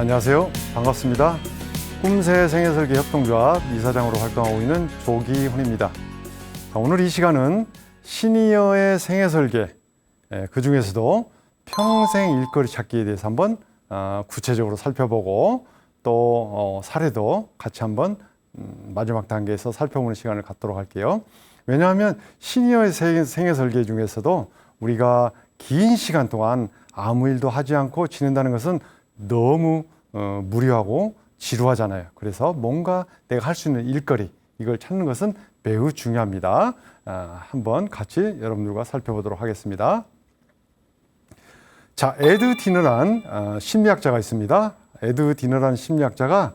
안녕하세요. 반갑습니다. 꿈새 생애설계 협동조합 이사장으로 활동하고 있는 조기훈입니다. 오늘 이 시간은 시니어의 생애설계, 그 중에서도 평생 일거리 찾기에 대해서 한번 구체적으로 살펴보고 또 사례도 같이 한번 마지막 단계에서 살펴보는 시간을 갖도록 할게요. 왜냐하면 시니어의 생애설계 중에서도 우리가 긴 시간 동안 아무 일도 하지 않고 지낸다는 것은 너무 무료하고 지루하잖아요. 그래서 뭔가 내가 할 수 있는 일거리, 이걸 찾는 것은 매우 중요합니다. 한번 같이 여러분들과 살펴보도록 하겠습니다. 자, 에드 디너란 심리학자가 있습니다. 에드 디너란 심리학자가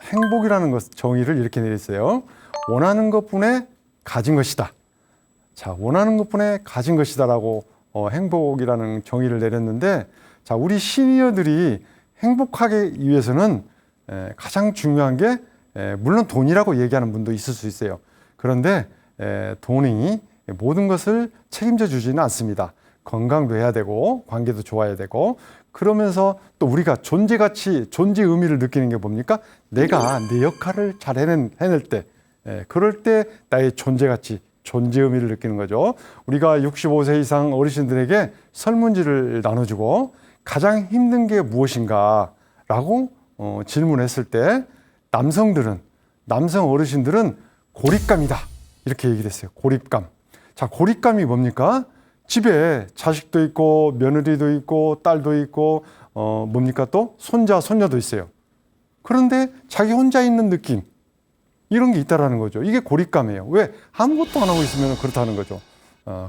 행복이라는 것 정의를 이렇게 내렸어요. 원하는 것뿐에 가진 것이다. 자, 원하는 것뿐에 가진 것이다라고 행복이라는 정의를 내렸는데, 자, 우리 시니어들이 행복하기 위해서는 가장 중요한 게 물론 돈이라고 얘기하는 분도 있을 수 있어요. 그런데 돈이 모든 것을 책임져 주지는 않습니다. 건강도 해야 되고 관계도 좋아야 되고, 그러면서 또 우리가 존재 가치, 존재 의미를 느끼는 게 뭡니까? 내가 내 역할을 잘 해낼 때, 그럴 때 나의 존재 가치, 존재 의미를 느끼는 거죠. 우리가 65세 이상 어르신들에게 설문지를 나눠주고 가장 힘든 게 무엇인가 라고 질문했을 때 남성 어르신들은 고립감이다 이렇게 얘기를 했어요. 고립감. 자, 고립감이 뭡니까? 집에 자식도 있고 며느리도 있고 딸도 있고 뭡니까 또 손자 손녀도 있어요. 그런데 자기 혼자 있는 느낌, 이런 게 있다라는 거죠. 이게 고립감이에요. 왜? 아무것도 안 하고 있으면 그렇다는 거죠.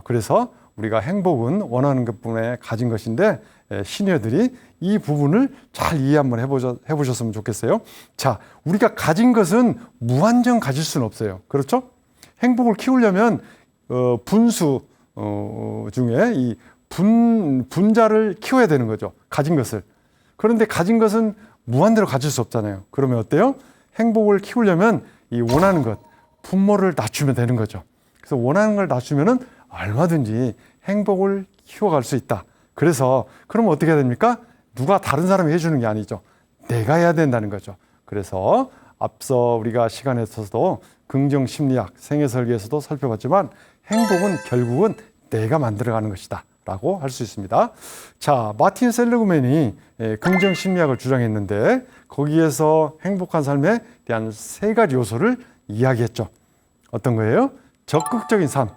그래서 우리가 행복은 원하는 것뿐에 가진 것인데, 시니어들이 이 부분을 잘 이해 한번 해보셨으면 좋겠어요. 자, 우리가 가진 것은 무한정 가질 수는 없어요. 그렇죠? 행복을 키우려면 분수 중에 이 분자를 키워야 되는 거죠. 가진 것을. 그런데 가진 것은 무한대로 가질 수 없잖아요. 그러면 어때요? 행복을 키우려면 이 원하는 것, 분모를 낮추면 되는 거죠. 그래서 원하는 걸 낮추면은 얼마든지 행복을 키워갈 수 있다. 그래서 그러면 어떻게 해야 됩니까? 누가 다른 사람이 해주는 게 아니죠. 내가 해야 된다는 거죠. 그래서 앞서 우리가 시간에 있어서도 긍정 심리학, 생애 설계에서도 살펴봤지만 행복은 결국은 내가 만들어가는 것이다 라고 할 수 있습니다. 자, 마틴 셀리그맨이 긍정 심리학을 주장했는데 거기에서 행복한 삶에 대한 세 가지 요소를 이야기했죠. 어떤 거예요? 적극적인 삶.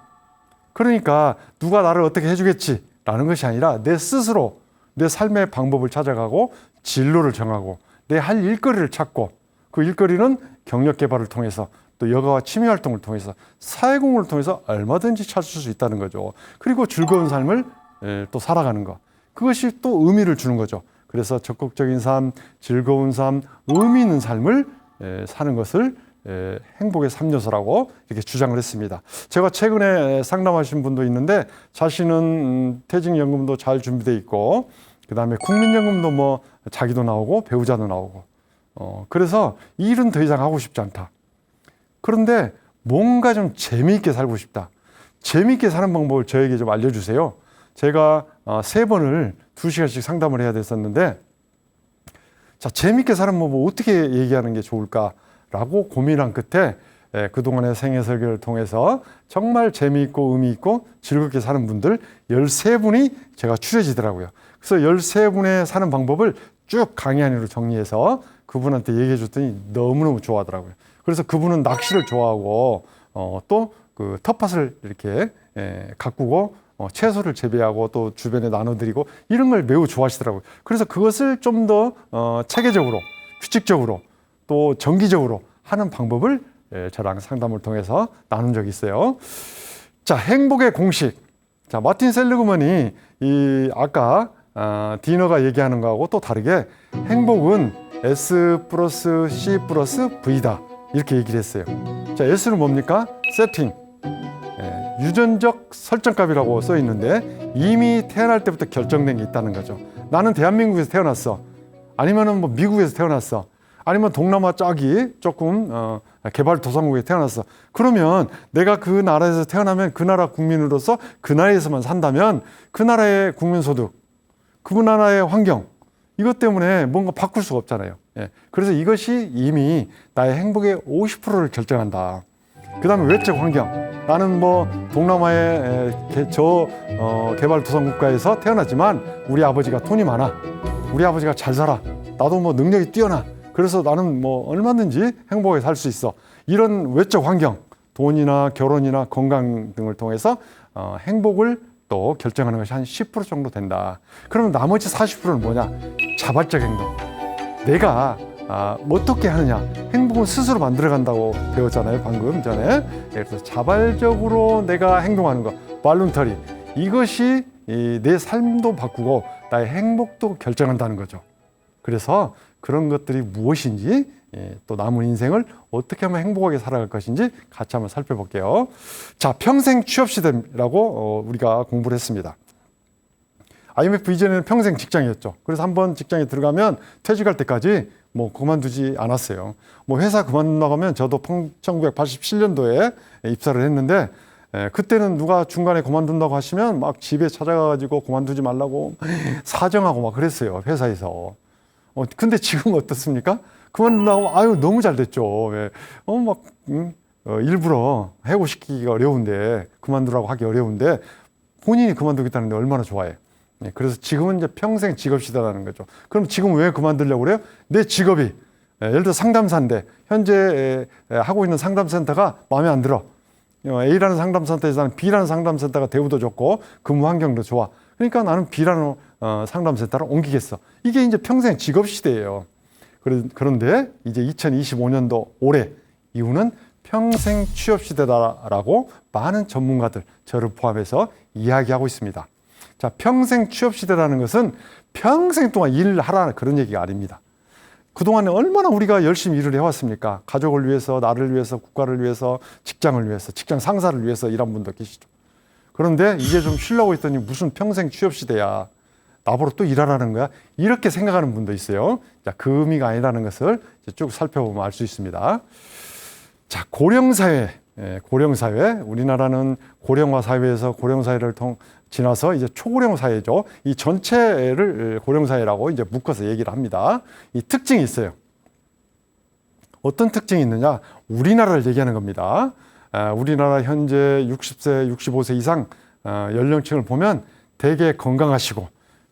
그러니까 누가 나를 어떻게 해주겠지 라는 것이 아니라 내 스스로 내 삶의 방법을 찾아가고 진로를 정하고 내 할 일거리를 찾고, 그 일거리는 경력 개발을 통해서 또 여가와 취미 활동을 통해서 사회공헌을 통해서 얼마든지 찾을 수 있다는 거죠. 그리고 즐거운 삶을 또 살아가는 것, 그것이 또 의미를 주는 거죠. 그래서 적극적인 삶, 즐거운 삶, 의미 있는 삶을 사는 것을 행복의 3요소라고 이렇게 주장을 했습니다. 제가 최근에 상담하신 분도 있는데 자신은 퇴직연금도 잘 준비되어 있고, 그 다음에 국민연금도 뭐 자기도 나오고 배우자도 나오고, 그래서 이 일은 더 이상 하고 싶지 않다. 그런데 뭔가 좀 재미있게 살고 싶다. 재미있게 사는 방법을 저에게 좀 알려주세요. 제가 3번을 2시간씩 상담을 해야 됐었는데, 자, 재미있게 사는 방법 어떻게 얘기하는 게 좋을까라고 고민한 끝에 그동안의 생애 설계를 통해서 정말 재미있고 의미있고 즐겁게 사는 분들 13분이 제가 추려지더라고요. 그래서 13분의 사는 방법을 쭉 강의 안으로 정리해서 그분한테 얘기해 줬더니 너무너무 좋아하더라고요. 그래서 그분은 낚시를 좋아하고 또 그 텃밭을 이렇게 가꾸고 채소를 재배하고 또 주변에 나눠드리고 이런 걸 매우 좋아하시더라고요. 그래서 그것을 좀 더 체계적으로, 규칙적으로 또 정기적으로 하는 방법을 저랑 상담을 통해서 나눈 적이 있어요. 자, 행복의 공식. 자, 마틴 셀리그먼이 이 아까 디너가 얘기하는 거하고 또 다르게 행복은 S 플러스 C 플러스 V다 이렇게 얘기를 했어요. 자, S는 뭡니까? 세팅. 유전적 설정값이라고 써 있는데 이미 태어날 때부터 결정된 게 있다는 거죠. 나는 대한민국에서 태어났어. 아니면은 뭐 미국에서 태어났어. 아니면 동남아 저기 조금 개발도상국에 태어났어. 그러면 내가 그 나라에서 태어나면 그 나라 국민으로서 그 나라에서만 산다면 그 나라의 국민소득, 그 나라의 환경, 이것 때문에 뭔가 바꿀 수가 없잖아요. 예. 그래서 이것이 이미 나의 행복의 50%를 결정한다. 그 다음에 외적 환경. 나는 뭐 동남아의 개발도상국가에서 태어났지만 우리 아버지가 돈이 많아. 우리 아버지가 잘 살아. 나도 뭐 능력이 뛰어나. 그래서 나는 뭐 얼마든지 행복하게 살 수 있어. 이런 외적 환경, 돈이나 결혼이나 건강 등을 통해서 행복을 또 결정하는 것이 한 10% 정도 된다. 그러면 나머지 40%는 뭐냐? 자발적 행동. 내가 어떻게 하느냐? 행복은 스스로 만들어간다고 배웠잖아요, 방금 전에. 그래서 자발적으로 내가 행동하는 것, 발룬터리. 이것이 내 삶도 바꾸고 나의 행복도 결정한다는 거죠. 그래서 그런 것들이 무엇인지, 또 남은 인생을 어떻게 하면 행복하게 살아갈 것인지 같이 한번 살펴볼게요. 자, 평생 취업 시대라고 우리가 공부를 했습니다. IMF 이전에는 평생 직장이었죠. 그래서 한번 직장에 들어가면 퇴직할 때까지 뭐 그만두지 않았어요. 뭐 회사 그만두면 저도 1987년도에 입사를 했는데, 그때는 누가 중간에 그만둔다고 하시면 막 집에 찾아가가지고 그만두지 말라고 사정하고 막 그랬어요, 회사에서. 근데 지금 어떻습니까? 그만둔다고 아유 너무 잘 됐죠. 일부러 해고시키기가 어려운데, 그만두라고 하기 어려운데 본인이 그만두겠다는데 얼마나 좋아해. 그래서 지금은 이제 평생 직업 시대라는 거죠. 그럼 지금 왜 그만두려고 그래요? 내 직업이 예를 들어 상담사인데 현재 하고 있는 상담센터가 마음에 안 들어. A라는 상담센터에서 나는 B라는 상담센터가 대우도 좋고 근무 환경도 좋아. 그러니까 나는 B라는 상담센터로 옮기겠어. 이게 이제 평생 직업 시대예요. 그런데 이제 2025년도 올해 이후는 평생 취업 시대다라고 많은 전문가들, 저를 포함해서 이야기하고 있습니다. 자, 평생 취업 시대라는 것은 평생 동안 일을 하라는 그런 얘기가 아닙니다. 그동안에 얼마나 우리가 열심히 일을 해왔습니까? 가족을 위해서, 나를 위해서, 국가를 위해서, 직장을 위해서, 직장 상사를 위해서 일한 분도 계시죠. 그런데 이제 좀 쉬려고 했더니 무슨 평생 취업 시대야. 나보러 또 일하라는 거야? 이렇게 생각하는 분도 있어요. 자, 그 의미가 아니라는 것을 이제 쭉 살펴보면 알 수 있습니다. 자, 고령사회. 고령사회. 우리나라는 고령화 사회에서 고령사회를 지나서 이제 초고령 사회죠. 이 전체를 고령사회라고 이제 묶어서 얘기를 합니다. 이 특징이 있어요. 어떤 특징이 있느냐? 우리나라를 얘기하는 겁니다. 우리나라 현재 60세, 65세 이상 연령층을 보면 되게 건강하시고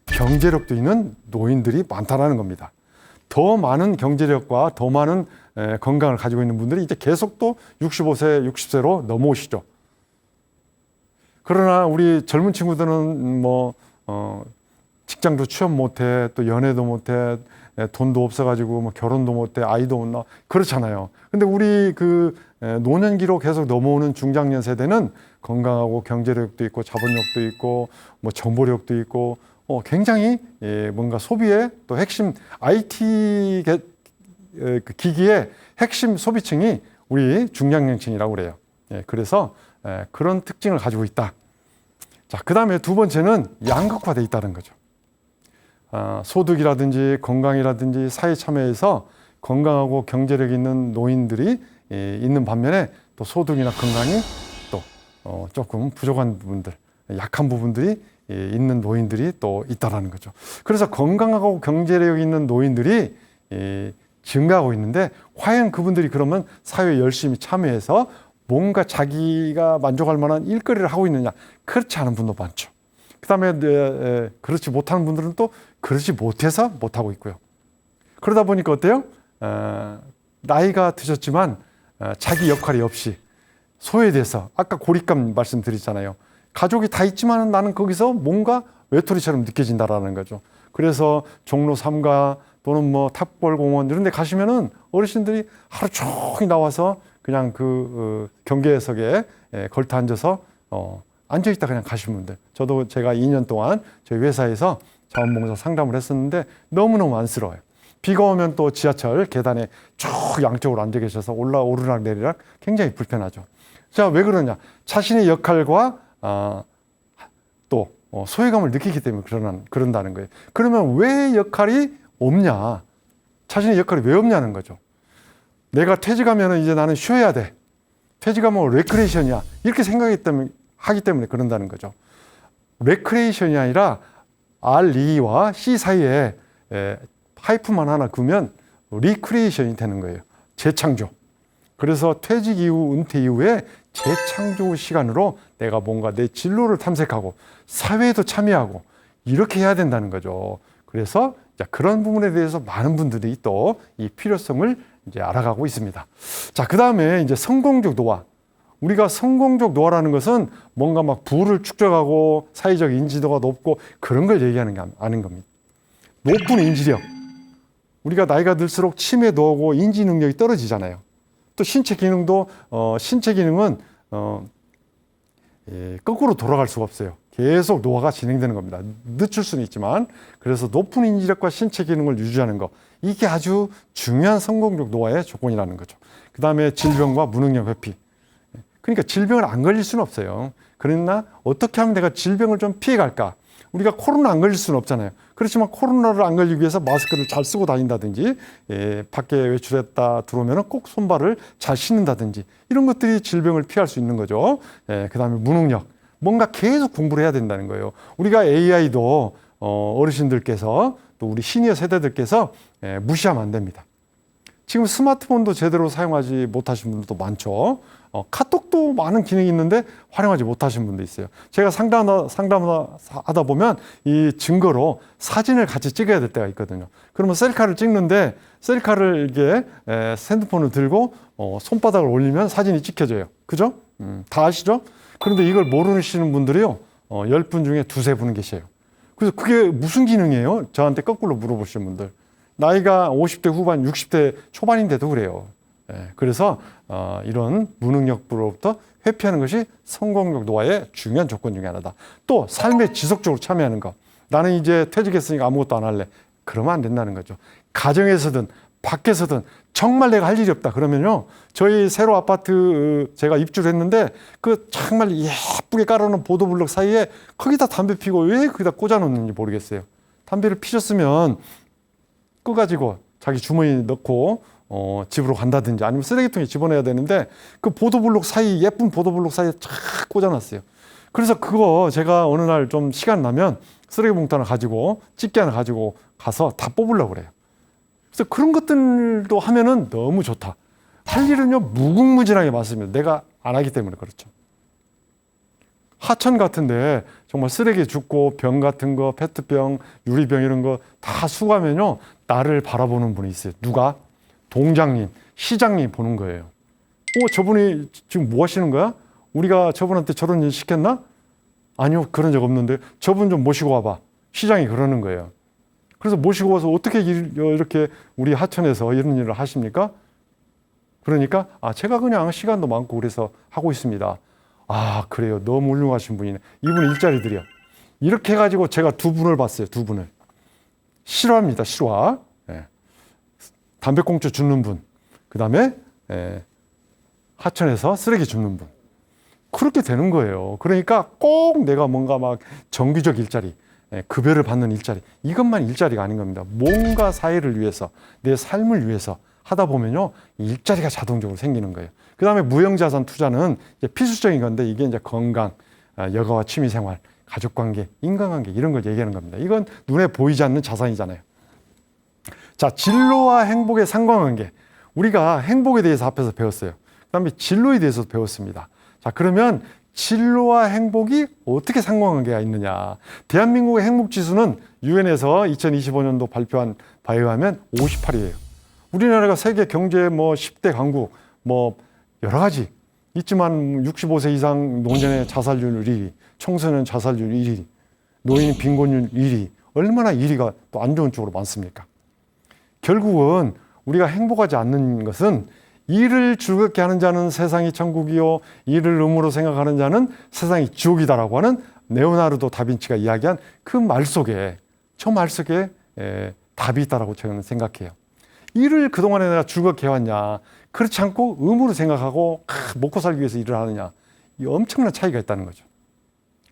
경제력도 있는 노인들이 많다는 겁니다. 더 많은 경제력과 더 많은 건강을 가지고 있는 분들이 이제 계속 또 65세, 60세로 넘어오시죠. 그러나 우리 젊은 친구들은 직장도 취업 못해, 또 연애도 못해, 돈도 없어가지고 뭐 결혼도 못해, 아이도 못 낳아, 그렇잖아요. 근데 우리 그 노년기로 계속 넘어오는 중장년 세대는 건강하고 경제력도 있고 자본력도 있고 뭐 정보력도 있고 굉장히 뭔가 소비의 또 핵심 IT 기기의 핵심 소비층이 우리 중장년층이라고 그래요. 그래서 그런 특징을 가지고 있다. 자, 그 다음에 두 번째는 양극화되어 있다는 거죠. 소득이라든지 건강이라든지 사회 참여에서 건강하고 경제력 있는 노인들이 있는 반면에 또 소득이나 건강이 또 조금 부족한 부분들, 약한 부분들이 있는 노인들이 또 있다라는 거죠. 그래서 건강하고 경제력 있는 노인들이 증가하고 있는데, 과연 그분들이 그러면 사회에 열심히 참여해서 뭔가 자기가 만족할 만한 일거리를 하고 있느냐? 그렇지 않은 분도 많죠. 그 다음에 그렇지 못하는 분들은 또 그렇지 못해서 못하고 있고요. 그러다 보니까 어때요? 나이가 드셨지만 자기 역할이 없이 소외돼서, 아까 고립감 말씀드렸잖아요. 가족이 다 있지만 나는 거기서 뭔가 외톨이처럼 느껴진다라는 거죠. 그래서 종로 3가 또는 뭐 탑골공원 이런 데 가시면은 어르신들이 하루 종일 나와서 그냥 그 경계석에 걸터 앉아서 앉아있다 그냥 가시는 분들. 저도 제가 2년 동안 저희 회사에서 자원봉사 상담을 했었는데 너무너무 안쓰러워요. 비가 오면 또 지하철 계단에 쭉 양쪽으로 앉아 계셔서 오르락 내리락 굉장히 불편하죠. 자, 왜 그러냐? 자신의 역할과 또 소외감을 느끼기 때문에 그런다는 거예요. 그러면 왜 역할이 없냐? 자신의 역할이 왜 없냐는 거죠. 내가 퇴직하면 이제 나는 쉬어야 돼. 퇴직하면 레크레이션이야. 이렇게 하기 때문에 그런다는 거죠. 레크레이션이 아니라 R, E와 C 사이에 파이프만 하나 그으면 리크리에이션이 되는 거예요. 재창조. 그래서 퇴직 이후, 은퇴 이후에 재창조 시간으로 내가 뭔가 내 진로를 탐색하고 사회에도 참여하고 이렇게 해야 된다는 거죠. 그래서 그런 부분에 대해서 많은 분들이 또 이 필요성을 이제 알아가고 있습니다. 자, 그 다음에 이제 성공적 노화. 우리가 성공적 노화라는 것은 뭔가 막 부를 축적하고 사회적 인지도가 높고 그런 걸 얘기하는 게 아닌 겁니다. 높은 인지력. 우리가 나이가 들수록 치매도 오고 인지 능력이 떨어지잖아요. 또 신체 기능도 신체 기능은 거꾸로 돌아갈 수가 없어요. 계속 노화가 진행되는 겁니다. 늦출 수는 있지만. 그래서 높은 인지력과 신체 기능을 유지하는 거, 이게 아주 중요한 성공적 노화의 조건이라는 거죠. 그 다음에 질병과 무능력 회피. 그러니까 질병을 안 걸릴 수는 없어요. 그러나 어떻게 하면 내가 질병을 좀 피해갈까? 우리가 코로나 안 걸릴 수는 없잖아요. 그렇지만 코로나를 안 걸리기 위해서 마스크를 잘 쓰고 다닌다든지, 밖에 외출했다 들어오면 꼭 손발을 잘 씻는다든지, 이런 것들이 질병을 피할 수 있는 거죠. 그 다음에 무능력. 뭔가 계속 공부를 해야 된다는 거예요. 우리가 AI도 어르신들께서 또 우리 시니어 세대들께서 무시하면 안 됩니다. 지금 스마트폰도 제대로 사용하지 못하신 분들도 많죠. 카톡도 많은 기능이 있는데 활용하지 못하신 분도 있어요. 제가 상담하다 보면 이 증거로 사진을 같이 찍어야 될 때가 있거든요. 그러면 셀카를 찍는데 셀카를 이게 핸드폰을 들고 손바닥을 올리면 사진이 찍혀져요. 그죠? 다 아시죠? 그런데 이걸 모르시는 분들이요, 10분 중에 두세 분은 계세요. 그래서 그게 무슨 기능이에요? 저한테 거꾸로 물어보시는 분들. 나이가 50대 후반, 60대 초반인데도 그래요. 그래서 이런 무능력으로부터 회피하는 것이 성공적 노화의 중요한 조건 중에 하나다. 또 삶에 지속적으로 참여하는 거. 나는 이제 퇴직했으니까 아무것도 안 할래. 그러면 안 된다는 거죠. 가정에서든 밖에서든 정말 내가 할 일이 없다 그러면요, 저희 새로 아파트 제가 입주를 했는데 그 정말 예쁘게 깔아놓은 보도블록 사이에 거기다 담배 피고 왜 거기다 꽂아놓는지 모르겠어요. 담배를 피셨으면 꺼가지고 자기 주머니에 넣고 집으로 간다든지 아니면 쓰레기통에 집어넣어야 되는데 그 보도블록 사이, 예쁜 보도블록 사이에 쫙 꽂아놨어요. 그래서 그거 제가 어느 날 좀 시간 나면 쓰레기 봉투 하나 가지고, 집게 하나 가지고 가서 다 뽑으려고 그래요. 그래서 그런 것들도 하면은 너무 좋다. 할 일은요, 무궁무진하게 많습니다. 내가 안 하기 때문에 그렇죠. 하천 같은데 정말 쓰레기 줍고 병 같은 거, 페트병, 유리병 이런 거 다 수거하면요, 나를 바라보는 분이 있어요. 누가? 동장님, 시장님 보는 거예요. 저분이 지금 뭐 하시는 거야? 우리가 저분한테 저런 일 시켰나? 아니요, 그런 적 없는데 저분 좀 모시고 와봐. 시장이 그러는 거예요. 그래서 모시고 와서 어떻게 이렇게 우리 하천에서 이런 일을 하십니까? 그러니까 제가 그냥 시간도 많고 그래서 하고 있습니다. 그래요. 너무 훌륭하신 분이네. 이분 일자리들이요. 이렇게 해가지고 제가 두 분을 봤어요. 두 분을. 실화입니다. 실화. 담배꽁초 줍는 분. 그 다음에 하천에서 쓰레기 줍는 분. 그렇게 되는 거예요. 그러니까 꼭 내가 뭔가 막 정규적 일자리, 급여를 받는 일자리, 이것만 일자리가 아닌 겁니다. 뭔가 사회를 위해서, 내 삶을 위해서 하다 보면요, 일자리가 자동적으로 생기는 거예요. 그 다음에 무형자산 투자는 이제 필수적인 건데, 이게 이제 건강, 여가와 취미생활, 가족관계, 인간관계 이런 걸 얘기하는 겁니다. 이건 눈에 보이지 않는 자산이잖아요. 자, 진로와 행복의 상관관계. 우리가 행복에 대해서 앞에서 배웠어요. 그 다음에 진로에 대해서도 배웠습니다. 자, 그러면 진로와 행복이 어떻게 상관관계가 있느냐. 대한민국의 행복지수는 유엔에서 2025년도 발표한 바에 의하면 58이에요. 우리나라가 세계 경제 10대 강국 여러 가지 있지만 65세 이상 노년의 자살률 1위, 청소년 자살률 1위, 노인 빈곤율 1위, 얼마나 1위가 또 안 좋은 쪽으로 많습니까? 결국은 우리가 행복하지 않는 것은 일을 즐겁게 하는 자는 세상이 천국이요, 일을 의무로 생각하는 자는 세상이 지옥이다라고 하는 레오나르도 다빈치가 이야기한 그 말 속에, 저 말 속에 답이 있다라고 저는 생각해요. 일을 그동안에 내가 즐겁게 해왔냐, 그렇지 않고 의무로 생각하고 먹고 살기 위해서 일을 하느냐, 이 엄청난 차이가 있다는 거죠.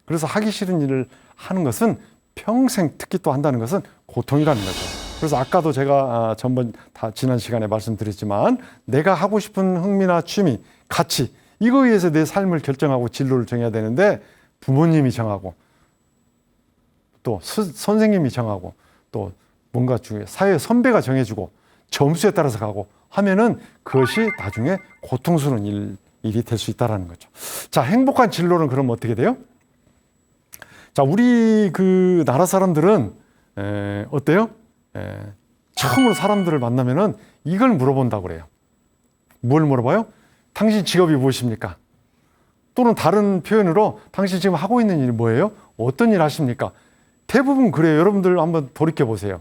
그래서 하기 싫은 일을 하는 것은 평생, 특히 또 한다는 것은 고통이라는 거죠. 그래서 아까도 제가 지난 시간에 말씀드렸지만, 내가 하고 싶은 흥미나 취미, 가치, 이거에 의해서 내 삶을 결정하고 진로를 정해야 되는데, 부모님이 정하고 또 선생님이 정하고 또 뭔가 중요해. 사회 선배가 정해주고 점수에 따라서 가고 하면은 그것이 나중에 고통스러운 일이 될 수 있다는 거죠. 자, 행복한 진로는 그럼 어떻게 돼요? 자, 우리 그 나라 사람들은 어때요? 처음으로 사람들을 만나면은 이걸 물어본다고 그래요. 뭘 물어봐요? 당신 직업이 무엇입니까? 또는 다른 표현으로 당신 지금 하고 있는 일이 뭐예요? 어떤 일 하십니까? 대부분 그래요. 여러분들 한번 돌이켜 보세요.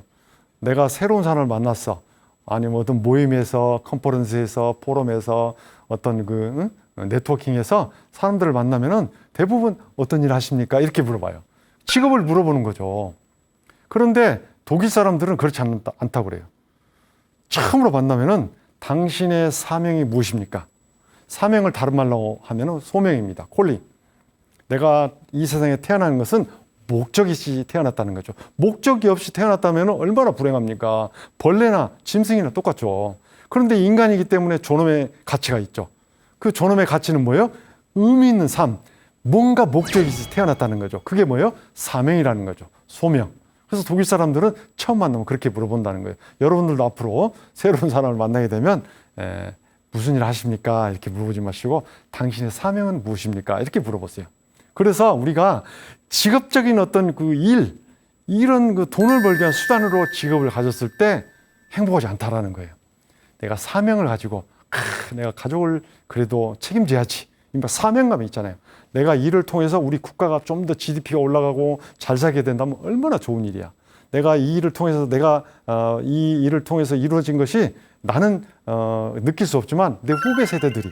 내가 새로운 사람을 만났어. 아니면 어떤 모임에서, 컨퍼런스에서, 포럼에서, 어떤 네트워킹에서 사람들을 만나면은 대부분 어떤 일 하십니까? 이렇게 물어봐요. 직업을 물어보는 거죠. 그런데 독일 사람들은 그렇지 않다고 그래요. 처음으로 만나면은 당신의 사명이 무엇입니까? 사명을 다른 말로 하면은 소명입니다. 콜링. 내가 이 세상에 태어나는 것은 목적이 있이 태어났다는 거죠. 목적이 없이 태어났다면 얼마나 불행합니까? 벌레나 짐승이나 똑같죠. 그런데 인간이기 때문에 존엄의 가치가 있죠. 그 존엄의 가치는 뭐예요? 의미 있는 삶. 뭔가 목적이 있이 태어났다는 거죠. 그게 뭐예요? 사명이라는 거죠. 소명. 그래서 독일 사람들은 처음 만나면 그렇게 물어본다는 거예요. 여러분들도 앞으로 새로운 사람을 만나게 되면 무슨 일 하십니까? 이렇게 물어보지 마시고 당신의 사명은 무엇입니까? 이렇게 물어보세요. 그래서 우리가 직업적인 어떤 그 이런 그 돈을 벌기 위한 수단으로 직업을 가졌을 때 행복하지 않다라는 거예요. 내가 사명을 가지고 내가 가족을 그래도 책임져야지. 사명감이 있잖아요. 내가 일을 통해서 우리 국가가 좀 더 GDP가 올라가고 잘 살게 된다면 얼마나 좋은 일이야. 내가 이 일을 통해서 이 일을 통해서 이루어진 것이 나는 느낄 수 없지만 내 후배 세대들이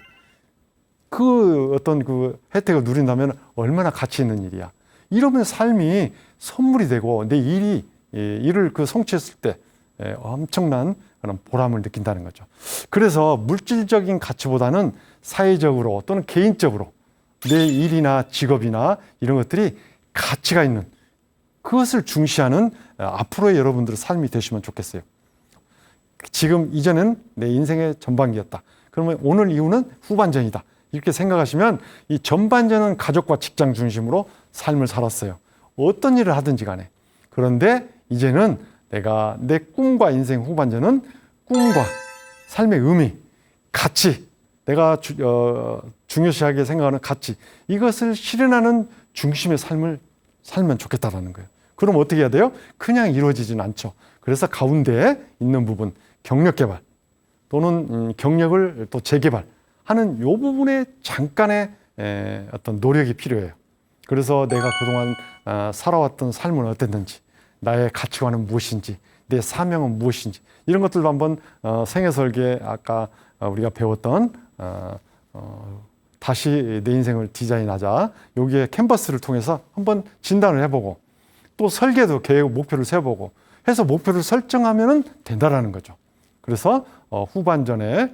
그 어떤 그 혜택을 누린다면 얼마나 가치 있는 일이야. 이러면 삶이 선물이 되고 내 일을 성취했을 때 엄청난 그런 보람을 느낀다는 거죠. 그래서 물질적인 가치보다는 사회적으로 또는 개인적으로 내 일이나 직업이나 이런 것들이 가치가 있는 그것을 중시하는 앞으로의 여러분들의 삶이 되시면 좋겠어요. 지금 이전은 내 인생의 전반기였다. 그러면 오늘 이후는 후반전이다. 이렇게 생각하시면 이 전반전은 가족과 직장 중심으로 삶을 살았어요. 어떤 일을 하든지 간에. 그런데 이제는 내가 내 꿈과 인생 후반전은 꿈과 삶의 의미, 가치, 내가 중요시하게 생각하는 가치, 이것을 실현하는 중심의 삶을 살면 좋겠다라는 거예요. 그럼 어떻게 해야 돼요? 그냥 이루어지진 않죠. 그래서 가운데에 있는 부분, 경력 개발 또는 경력을 또 재개발하는 이 부분에 잠깐의 어떤 노력이 필요해요. 그래서 내가 그동안 살아왔던 삶은 어땠는지, 나의 가치관은 무엇인지, 내 사명은 무엇인지 이런 것들도 한번 생애설계 아까 우리가 배웠던 다시 내 인생을 디자인하자 여기에 캔버스를 통해서 한번 진단을 해보고 또 설계도 계획 목표를 세워보고 해서 목표를 설정하면 된다라는 거죠. 그래서 후반전에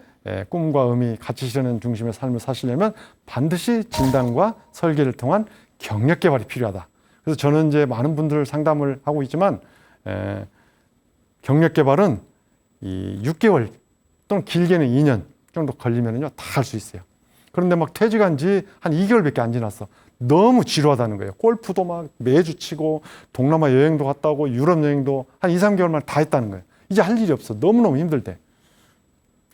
꿈과 의미, 가치 실현 중심의 삶을 사시려면 반드시 진단과 설계를 통한 경력 개발이 필요하다. 그래서 저는 이제 많은 분들 상담을 하고 있지만 경력 개발은 이 6개월 또는 길게는 2년 정도 걸리면요 다 할 수 있어요. 그런데 막 퇴직한 지 한 2개월밖에 안 지났어. 너무 지루하다는 거예요. 골프도 막 매주 치고 동남아 여행도 갔다 오고 유럽 여행도 한 2, 3개월 만에 다 했다는 거예요. 이제 할 일이 없어. 너무너무 힘들대.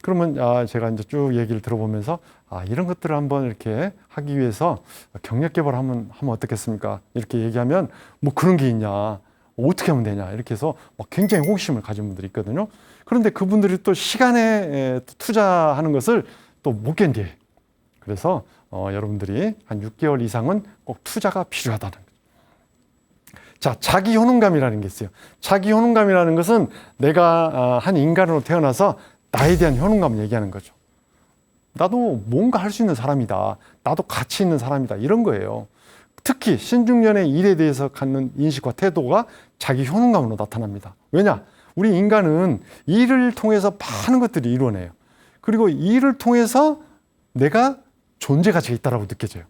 그러면 제가 이제 쭉 얘기를 들어보면서 이런 것들을 한번 이렇게 하기 위해서 경력 개발하면 어떻겠습니까? 이렇게 얘기하면 뭐 그런 게 있냐? 어떻게 하면 되냐? 이렇게 해서 막 굉장히 호기심을 가진 분들이 있거든요. 그런데 그분들이 또 시간에 투자하는 것을 또 못 견뎌요. 그래서 여러분들이 한 6개월 이상은 꼭 투자가 필요하다는 거죠. 자, 자기 효능감이라는 게 있어요. 자기 효능감이라는 것은 내가 한 인간으로 태어나서 나에 대한 효능감을 얘기하는 거죠. 나도 뭔가 할 수 있는 사람이다. 나도 가치 있는 사람이다. 이런 거예요. 특히 신중년의 일에 대해서 갖는 인식과 태도가 자기 효능감으로 나타납니다. 왜냐? 우리 인간은 일을 통해서 많은 것들이 이루어내요. 그리고 일을 통해서 내가 존재 가치가 있다고 느껴져요.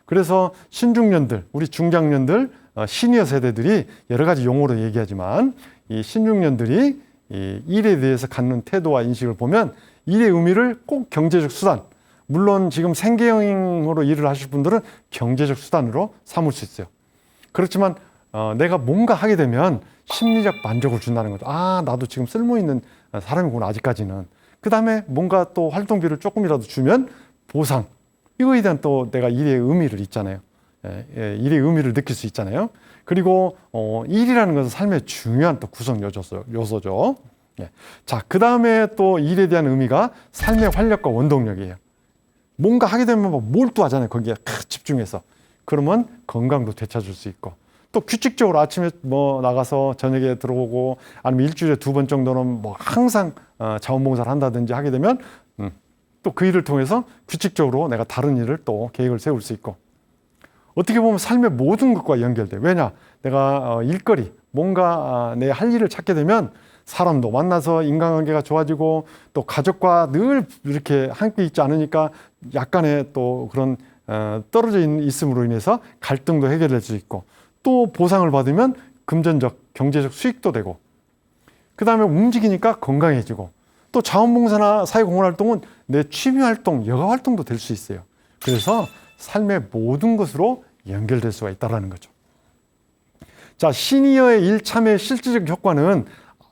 그래서 신중년들, 우리 중장년들, 시니어 세대들이 여러 가지 용어로 얘기하지만 이 신중년들이 이 일에 대해서 갖는 태도와 인식을 보면 일의 의미를 꼭 경제적 수단, 물론 지금 생계형으로 일을 하실 분들은 경제적 수단으로 삼을 수 있어요. 그렇지만 내가 뭔가 하게 되면 심리적 만족을 준다는 거죠. 아, 나도 지금 쓸모 있는 사람이구나, 아직까지는. 그 다음에 뭔가 또 활동비를 조금이라도 주면 보상. 이거에 대한 또 내가 일의 의미를 있잖아요. 일의 의미를 느낄 수 있잖아요. 그리고 일이라는 것은 삶의 중요한 또 구성 요소죠. 자, 그 다음에 또 일에 대한 의미가 삶의 활력과 원동력이에요. 뭔가 하게 되면 막 몰두하잖아요. 거기에 집중해서. 그러면 건강도 되찾을 수 있고, 또 규칙적으로 아침에 뭐 나가서 저녁에 들어오고, 아니면 일주일에 2번 정도는 뭐 항상 자원봉사를 한다든지 하게 되면 또 그 일을 통해서 규칙적으로 내가 다른 일을 또 계획을 세울 수 있고, 어떻게 보면 삶의 모든 것과 연결돼. 왜냐? 내가 일거리, 뭔가 내 할 일을 찾게 되면 사람도 만나서 인간관계가 좋아지고, 또 가족과 늘 이렇게 함께 있지 않으니까 약간의 또 그런 떨어져 있음으로 인해서 갈등도 해결될 수 있고, 또 보상을 받으면 금전적, 경제적 수익도 되고, 그 다음에 움직이니까 건강해지고, 또 자원봉사나 사회공헌활동은 내 취미활동, 여가활동도 될 수 있어요. 그래서 삶의 모든 것으로 연결될 수가 있다는 거죠. 자, 시니어의 일참의 실질적 효과는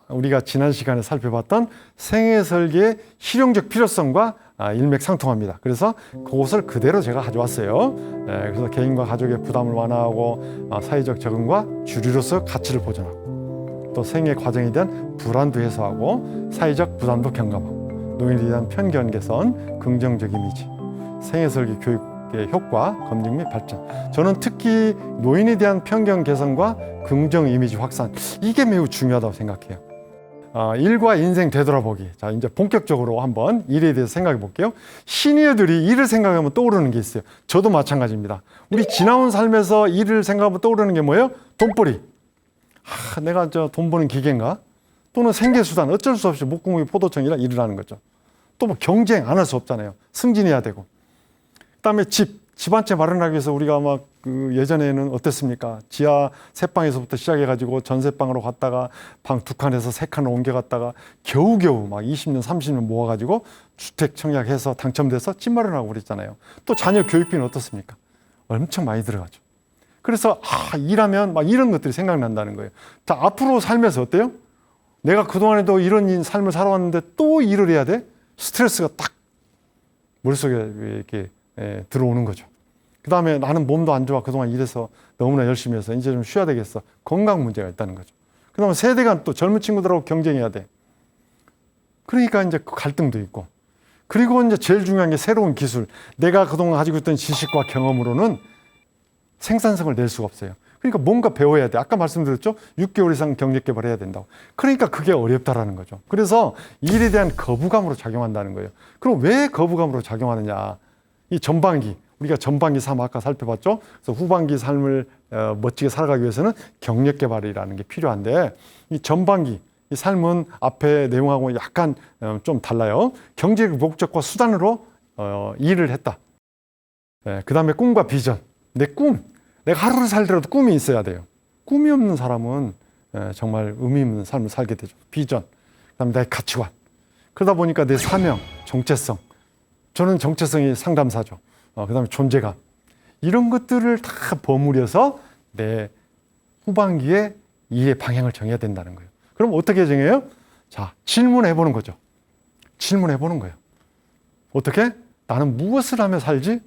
우리가 지난 시간에 살펴봤던 생애설계의 실용적 필요성과 일맥상통합니다. 그래서 그것을 그대로 제가 가져왔어요. 그래서 개인과 가족의 부담을 완화하고, 사회적 적응과 주류로서 가치를 보존하고, 또 생애 과정에 대한 불안도 해소하고, 사회적 부담도 경감하고, 노인에 대한 편견 개선, 긍정적 이미지, 생애설계 교육의 효과, 검증 및 발전. 저는 특히 노인에 대한 편견 개선과 긍정 이미지 확산, 이게 매우 중요하다고 생각해요. 일과 인생 되돌아보기. 자, 이제 본격적으로 한번 일에 대해서 생각해 볼게요. 시니어들이 일을 생각하면 떠오르는 게 있어요. 저도 마찬가지입니다. 우리 지나온 삶에서 일을 생각하면 떠오르는 게 뭐예요? 돈벌이. 내가 돈 버는 기계인가? 또는 생계수단, 어쩔 수 없이 목공의 포도청이라 일을 하는 거죠. 또 뭐 경쟁 안 할 수 없잖아요. 승진해야 되고. 그다음에 집 한 채 마련하기 위해서 우리가 막 예전에는 어땠습니까? 지하 3방에서부터 시작해가지고 전세방으로 갔다가 방 2칸에서 3칸을 옮겨갔다가 겨우겨우 막 20년, 30년 모아가지고 주택 청약해서 당첨돼서 집 마련하고 그랬잖아요. 또 자녀 교육비는 어떻습니까? 엄청 많이 들어가죠. 그래서 일하면 막 이런 것들이 생각난다는 거예요. 자, 앞으로 살면서 어때요? 내가 그동안에도 이런 삶을 살아왔는데 또 일을 해야 돼? 스트레스가 딱 머릿속에 이렇게 들어오는 거죠. 그 다음에 나는 몸도 안 좋아. 그동안 일해서 너무나 열심히 해서 이제 좀 쉬어야 되겠어. 건강 문제가 있다는 거죠. 그 다음에 세대 간 또 젊은 친구들하고 경쟁해야 돼. 그러니까 이제 갈등도 있고. 그리고 이제 제일 중요한 게 새로운 기술. 내가 그동안 가지고 있던 지식과 경험으로는 생산성을 낼 수가 없어요. 그러니까 뭔가 배워야 돼. 아까 말씀드렸죠? 6개월 이상 경력 개발해야 된다고. 그러니까 그게 어렵다라는 거죠. 그래서 일에 대한 거부감으로 작용한다는 거예요. 그럼 왜 거부감으로 작용하느냐? 이 전반기. 우리가 전반기 삶 아까 살펴봤죠. 그래서 후반기 삶을 멋지게 살아가기 위해서는 경력 개발이라는 게 필요한데, 이 전반기 이 삶은 앞에 내용하고 약간 좀 달라요. 경제적 목적과 수단으로 일을 했다. 그 다음에 꿈과 비전. 내 꿈. 내가 하루를 살더라도 꿈이 있어야 돼요. 꿈이 없는 사람은 정말 의미 있는 삶을 살게 되죠. 비전. 그 다음에 나의 가치관. 그러다 보니까 내 사명, 정체성. 저는 정체성이 상담사죠. 그 다음에 존재감. 이런 것들을 다 버무려서 내 후반기에 일의 방향을 정해야 된다는 거예요. 그럼 어떻게 정해요? 자, 질문해 보는 거죠. 질문해 보는 거예요. 어떻게? 나는 무엇을 하며 살지?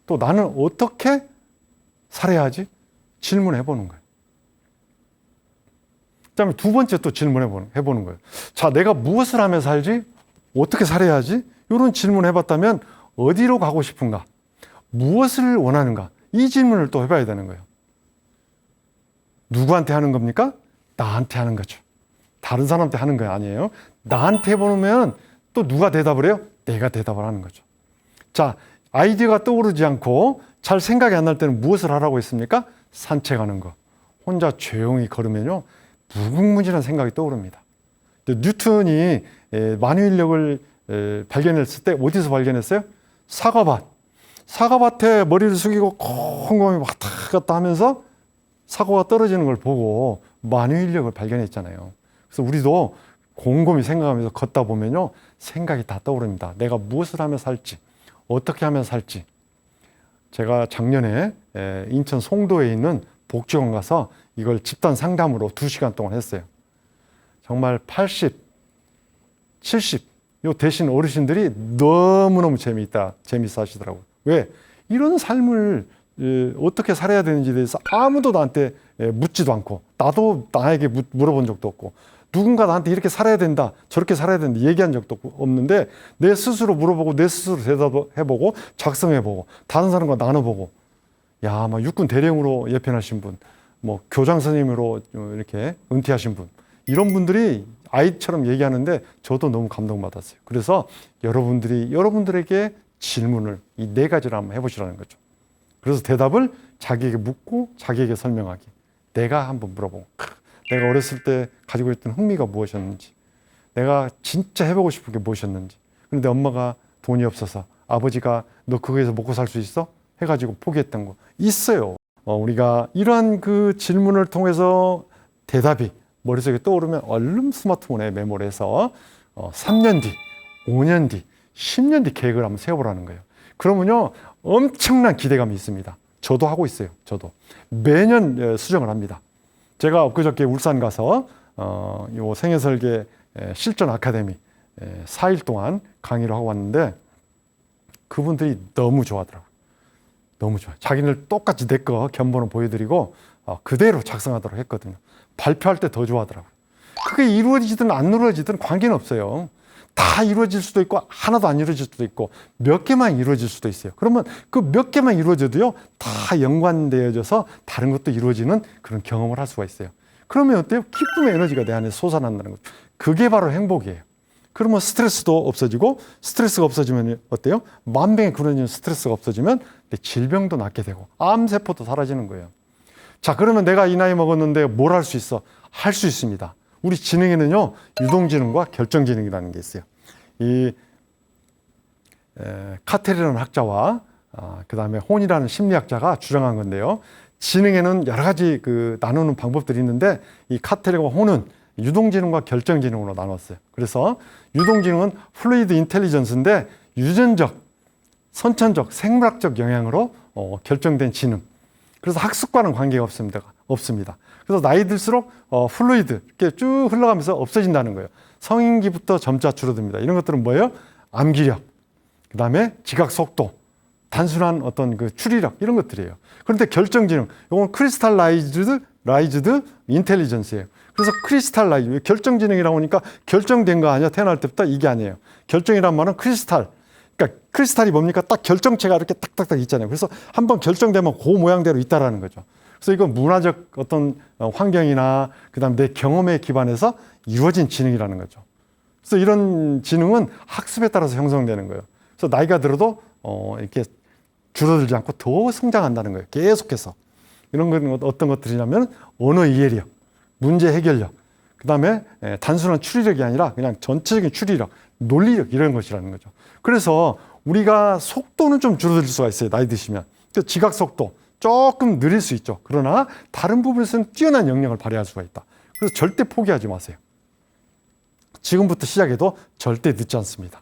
또 나는 어떻게 살아야 하지? 질문해 보는 거예요. 그 다음에 두 번째 또 질문해 보는 거예요. 자, 내가 무엇을 하며 살지? 어떻게 살아야 하지? 이런 질문을 해봤다면 어디로 가고 싶은가? 무엇을 원하는가? 이 질문을 또 해봐야 되는 거예요. 누구한테 하는 겁니까? 나한테 하는 거죠. 다른 사람한테 하는 거 아니에요. 나한테 해보면 또 누가 대답을 해요? 내가 대답을 하는 거죠. 자, 아이디어가 떠오르지 않고 잘 생각이 안 날 때는 무엇을 하라고 했습니까? 산책하는 거. 혼자 조용히 걸으면요, 무궁무진한 생각이 떠오릅니다. 뉴턴이 만유인력을 발견했을 때 어디서 발견했어요? 사과밭에 머리를 숙이고 곰곰이 왔다 갔다 하면서 사과가 떨어지는 걸 보고 만유인력을 발견했잖아요. 그래서 우리도 곰곰이 생각하면서 걷다 보면요, 생각이 다 떠오릅니다. 내가 무엇을 하며 살지, 어떻게 하며 살지. 제가 작년에 인천 송도에 있는 복지관 가서 이걸 집단 상담으로 2시간 동안 했어요. 정말 80, 70, 요 대신 어르신들이 너무너무 재미있어 하시더라고요. 왜? 이런 삶을 어떻게 살아야 되는지에 대해서 아무도 나한테 묻지도 않고, 나도 나에게 물어본 적도 없고, 누군가 나한테 이렇게 살아야 된다, 저렇게 살아야 된다 얘기한 적도 없는데, 내 스스로 물어보고 내 스스로 대답해보고 작성해보고 다른 사람과 나눠보고, 야, 막 육군 대령으로 예편하신 분, 뭐 교장 선생님으로 이렇게 은퇴하신 분, 이런 분들이 아이처럼 얘기하는데 저도 너무 감동받았어요. 그래서 여러분들에게 질문을 이 4가지를 한번 해보시라는 거죠. 그래서 대답을 자기에게 묻고 자기에게 설명하기. 내가 한번 물어보고, 내가 어렸을 때 가지고 있던 흥미가 무엇이었는지, 내가 진짜 해보고 싶은 게 무엇이었는지. 그런데 엄마가 돈이 없어서, 아버지가 너 그거에서 먹고 살 수 있어? 해가지고 포기했던 거 있어요. 우리가 이러한 그 질문을 통해서 대답이 머릿속에 떠오르면 얼른 스마트폰에 메모를 해서 3년 뒤, 5년 뒤, 10년 뒤 계획을 한번 세워보라는 거예요. 그러면요, 엄청난 기대감이 있습니다. 저도 하고 있어요. 저도 매년 수정을 합니다. 제가 엊그저께 울산 가서 요 생애설계 실전 아카데미 4일 동안 강의를 하고 왔는데, 그분들이 너무 좋아하더라고요. 너무 좋아요. 자기들 똑같이 내 거 견본을 보여드리고 그대로 작성하도록 했거든요. 발표할 때 더 좋아하더라고요. 그게 이루어지든 안 이루어지든 관계는 없어요. 다 이루어질 수도 있고 하나도 안 이루어질 수도 있고 몇 개만 이루어질 수도 있어요. 그러면 그 몇 개만 이루어져도요, 다 연관되어져서 다른 것도 이루어지는 그런 경험을 할 수가 있어요. 그러면 어때요? 기쁨의 에너지가 내 안에 솟아난다는 거죠. 그게 바로 행복이에요. 그러면 스트레스도 없어지고, 스트레스가 없어지면 어때요? 만병에 그려지는 스트레스가 없어지면 내 질병도 낫게 되고 암세포도 사라지는 거예요. 자, 그러면 내가 이 나이 먹었는데 뭘 할 수 있어? 할 수 있습니다. 우리 지능에는요, 유동지능과 결정지능이라는 게 있어요. 이 카텔이라는 학자와 그 다음에 혼이라는 심리학자가 주장한 건데요. 지능에는 여러 가지 나누는 방법들이 있는데, 이 카텔과 혼은 유동지능과 결정지능으로 나눴어요. 그래서 유동지능은 플루이드 인텔리전스인데, 유전적, 선천적, 생물학적 영향으로 결정된 지능. 그래서 학습과는 관계가 없습니다. 그래서 나이 들수록 플루이드 이렇게 쭉 흘러가면서 없어진다는 거예요. 성인기부터 점차 줄어듭니다. 이런 것들은 뭐예요? 암기력, 그 다음에 지각 속도, 단순한 어떤 추리력, 이런 것들이에요. 그런데 결정지능, 이건 크리스탈라이즈드 인텔리전스예요. 그래서 크리스탈라이즈, 결정지능이라고 하니까 결정된 거 아니야? 태어날 때부터 이게 아니에요. 결정이란 말은 크리스탈. 그러니까 크리스탈이 뭡니까? 딱 결정체가 이렇게 딱딱딱 있잖아요. 그래서 한번 결정되면 그 모양대로 있다라는 거죠. 그래서 이건 문화적 어떤 환경이나 그다음 내 경험에 기반해서 이루어진 지능이라는 거죠. 그래서 이런 지능은 학습에 따라서 형성되는 거예요. 그래서 나이가 들어도 이렇게 줄어들지 않고 더 성장한다는 거예요. 계속해서. 이런 건 어떤 것들이냐면 언어 이해력, 문제 해결력, 그 다음에 단순한 추리력이 아니라 그냥 전체적인 추리력, 논리력, 이런 것이라는 거죠. 그래서 우리가 속도는 좀 줄어들 수가 있어요. 나이 드시면. 지각 속도 조금 느릴 수 있죠. 그러나 다른 부분에서는 뛰어난 역량을 발휘할 수가 있다. 그래서 절대 포기하지 마세요. 지금부터 시작해도 절대 늦지 않습니다.